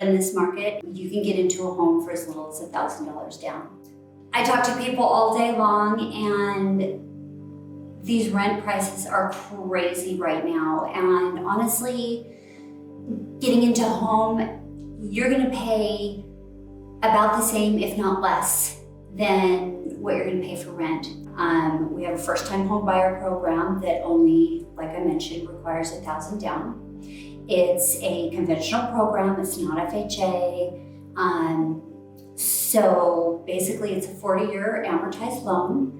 In this market, you can get into a home for as little as $1,000 down. I talk to people all day long, and these rent prices are crazy right now. And honestly, getting into a home, you're gonna pay about the same, if not less, than what you're gonna pay for rent. We have a first-time home buyer program that only, like I mentioned, requires $1,000 down. It's a conventional program, it's not FHA. So basically it's a 40-year amortized loan,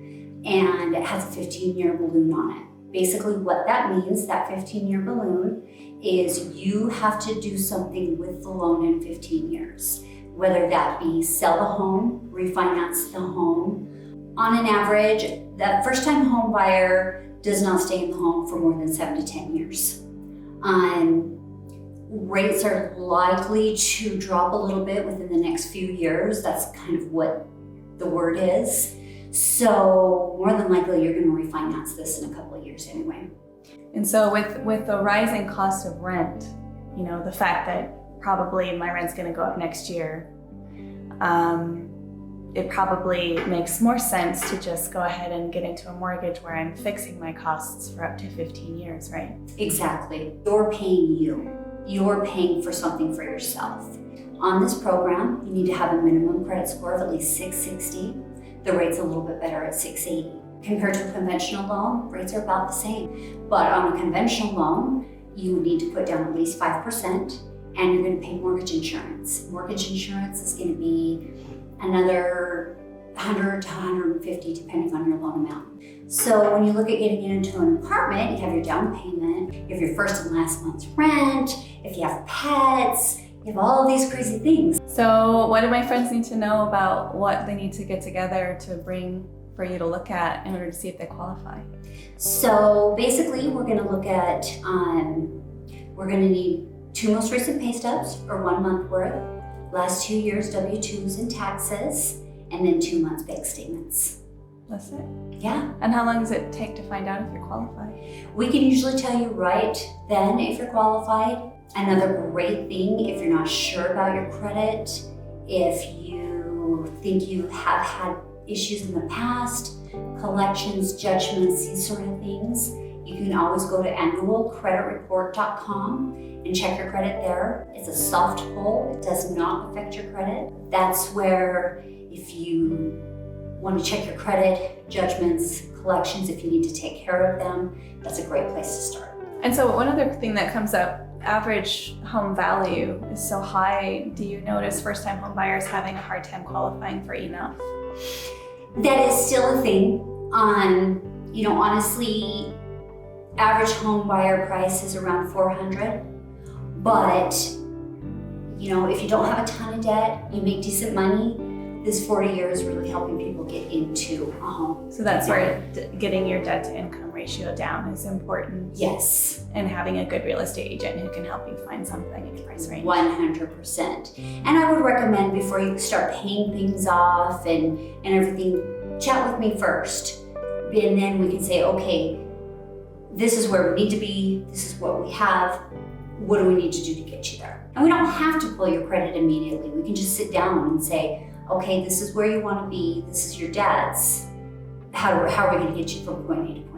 and it has a 15-year balloon on it. Basically what that means, that 15-year balloon, is you have to do something with the loan in 15 years. Whether that be sell the home, refinance the home. On an average, that first-time home buyer does not stay in the home for more than 7 to 10 years. Rates are likely to drop a little bit within the next few years. That's kind of what the word is. So more than likely you're going to refinance this in a couple of years anyway. And so with the rising cost of rent, you know, the fact that probably my rent's going to go up next year, it probably makes more sense to just go ahead and get into a mortgage where I'm fixing my costs for up to 15 years, right? Exactly. You're paying you. You're paying for something for yourself. On this program, you need to have a minimum credit score of at least 660. The rate's a little bit better at 680. Compared to a conventional loan, rates are about the same. But on a conventional loan, you would need to put down at least 5%, and you're going to pay mortgage insurance. Mortgage insurance is going to be another $100 to $150 depending on your loan amount. So when you look at getting into an apartment, you have your down payment, you have your first and last month's rent, if you have pets, you have all of these crazy things. So what do my friends need to know about what they need to get together to bring for you to look at in order to see if they qualify? So basically we're gonna look at, we're gonna need 2 most recent pay stubs or 1 month worth, last 2 years W-2s and taxes, and then 2 months bank statements. That's it? Yeah. And how long does it take to find out if you're qualified? We can usually tell you right then if you're qualified. Another great thing, if you're not sure about your credit, if you think you have had issues in the past, collections, judgments, these sort of things, you can always go to annualcreditreport.com and check your credit there. It's a soft pull, it does not affect your credit. That's where if you want to check your credit, judgments, collections, if you need to take care of them, that's a great place to start. And so one other thing that comes up, average home value is so high. Do you notice first-time home buyers having a hard time qualifying for enough? That is still a thing. You know, honestly, average home buyer price is around $400, but you know, if you don't have a ton of debt, you make decent money, this 40 years is really helping people get into a home. So that's where getting your debt to income ratio down is important. Yes. And having a good real estate agent who can help you find something in your price range. 100%. And I would recommend before you start paying things off and everything, chat with me first. And then we can say, okay, this is where we need to be, this is what we have, what do we need to do to get you there? And we don't have to pull your credit immediately. We can just sit down and say, okay, this is where you want to be, this is your debts. How are we going to get you from point A to point B?